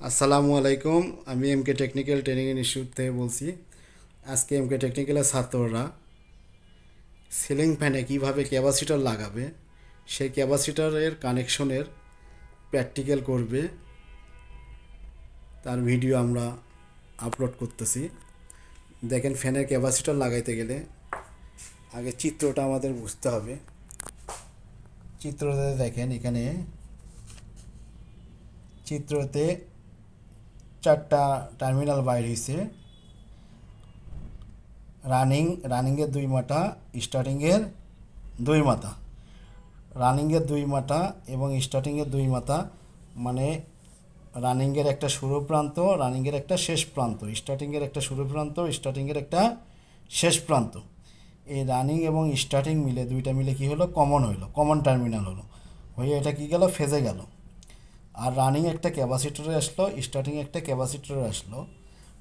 আসসালামু আলাইকুম। আমি এমকে টেকনিক্যাল ট্রেনিং ইনস্টিটিউট থেকে বলছি। আজকে এমকে টেকনিক্যালের ছাত্ররা সিলিং ফ্যানে কীভাবে ক্যাপাসিটর লাগাবে সেই ক্যাপাসিটরের কানেকশনের প্র্যাকটিক্যাল করবে, তার ভিডিও আমরা আপলোড করতেছি। দেখেন, ফ্যানের ক্যাপাসিটর লাগাইতে গেলে আগে চিত্রটা আমাদের বুঝতে হবে। চিত্রতে দেখেন, এখানে চিত্রতে চারটা টার্মিনাল বাইর হয়েছে। রানিংয়ের দুই মাথা, স্টার্টিংয়ের দুই মাথা। রানিংয়ের দুই মাথা এবং স্টার্টিংয়ের দুই মাথা মানে রানিংয়ের একটা শুরু প্রান্ত, রানিংয়ের একটা শেষ প্রান্ত, স্টার্টিংয়ের একটা শুরু প্রান্ত, স্টার্টিংয়ের একটা শেষ প্রান্ত। এই রানিং এবং স্টার্টিং মিলে দুইটা মিলে কি হলো, কমন টার্মিনাল হলো, হয়ে এটা কি গেল, ফেজে গেল। আর রানিং একটা ক্যাপাসিটরে আসলো, স্টার্টিং একটা ক্যাপাসিটরে আসলো।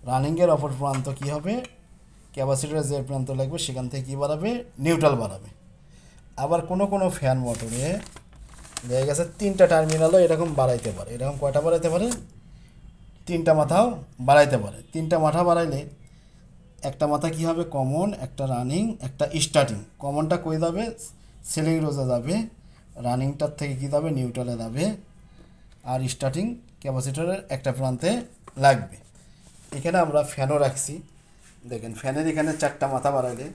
রানিংয়ের অপর প্রান্ত কি হবে, ক্যাপাসিটরের যে প্রান্ত লাগবে সেখান থেকে কী বাড়াবে, নিউট্রাল বাড়াবে। আবার কোনো ফ্যান মোটরে দেখা গেছে তিনটা টার্মিনালও এরকম বাড়াইতে পারে। এরকম কয়টা বাড়াইতে পারে, তিনটা মাথাও বাড়াইতে পারে। তিনটা মাথা বাড়াইলে একটা মাথা কী হবে, কমন, একটা রানিং, একটা স্টার্টিং। কমনটা কই যাবে, সিলিং রোজে যাবে। রানিংটার থেকে কী যাবে, নিউট্রালে যাবে। আর স্টার্টিং ক্যাপাসিটরের একটা প্রান্তে লাগবে। এখানে আমরা ফ্যানও রাখছি। দেখেন, ফ্যানের এখানে চারটা মাথা বাড়াইলে,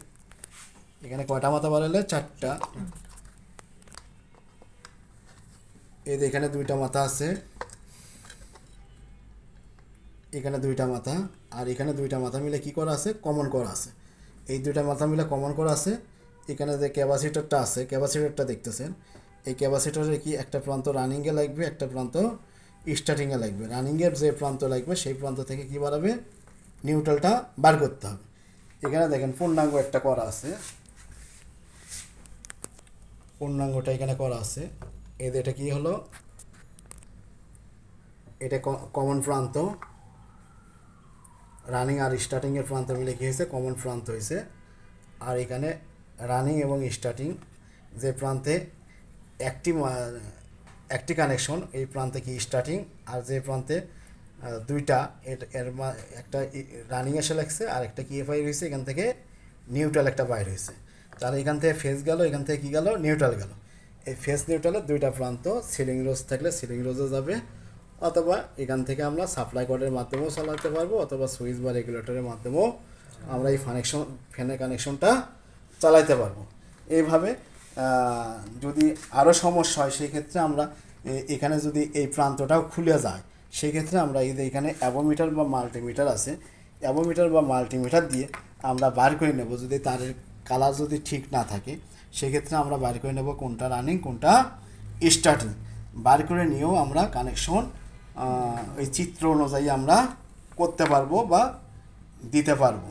এখানে কয়টা মাথা বাড়াইলে, চারটা। এই যে এখানে দুইটা মাথা আছে, এখানে দুইটা মাথা, আর এখানে দুইটা মাথা মিলে কি করা আছে, কমন করা আছে। এই দুইটা মাথা মিলে কমন করা আছে। এখানে যে ক্যাপাসিটরটা আছে, ক্যাপাসিটরটা দেখতেছেন, এই ক্যাপাসিটরে কি একটা প্রান্ত রানিংয়ে লাগবে, একটা প্রান্ত স্টার্টিংয়ে লাগবে। রানিংয়ের যে প্রান্ত লাগবে সেই প্রান্ত থেকে কি বাড়াবে, নিউট্রালটা বার করতে হবে। এখানে দেখেন পূর্ণাঙ্গ একটা করা আছে, পূর্ণাঙ্গটা এখানে করা আছে। এটা কি হলো, এটা কমন প্রান্ত। রানিং আর স্টার্টিংয়ের প্রান্ত মিলে কী হয়েছে, কমন প্রান্ত হয়েছে। আর এখানে রানিং এবং স্টার্টিং যে প্রান্তে একটি কানেকশন, এই প্রান্তে কি স্টার্টিং, আর যে প্রান্তে দুইটা, একটা রানিং এসে লাগছে আর একটা কি বাইর হয়েছে, এখান থেকে নিউট্রাল একটা বাইর হয়েছে। তাহলে এখান থেকে ফেজ গেল, এখান থেকে কী গেল, নিউট্রাল গেল। এই ফেজ নিউট্রালের দুইটা প্রান্ত সিলিং রোজ থাকলে সিলিং রোজে যাবে, অথবা এখান থেকে আমরা সাপ্লাই কর্ডের মাধ্যমেও চালাতে পারবো, অথবা সুইচ বা রেগুলেটরের মাধ্যমেও আমরা এই ফ্যানের কানেকশনটা চালাইতে পারবো। এইভাবে যদি আরও সমস্যা হয় সেই ক্ষেত্রে আমরা এখানে যদি এই প্রান্তটাও খুলে যায়, সেই ক্ষেত্রে আমরা এই যে এখানে অ্যাভোমিটার বা মাল্টিমিটার আছে, অ্যাভোমিটার বা মাল্টিমিটার দিয়ে আমরা বার করে নেব। যদি তারের কালার যদি ঠিক না থাকে সেক্ষেত্রে আমরা বার করে নেব কোনটা রানিং কোনটা স্টার্টিং। বার করে নিয়েও আমরা কানেকশন ওই চিত্র অনুযায়ী আমরা করতে পারবো বা দিতে পারবো।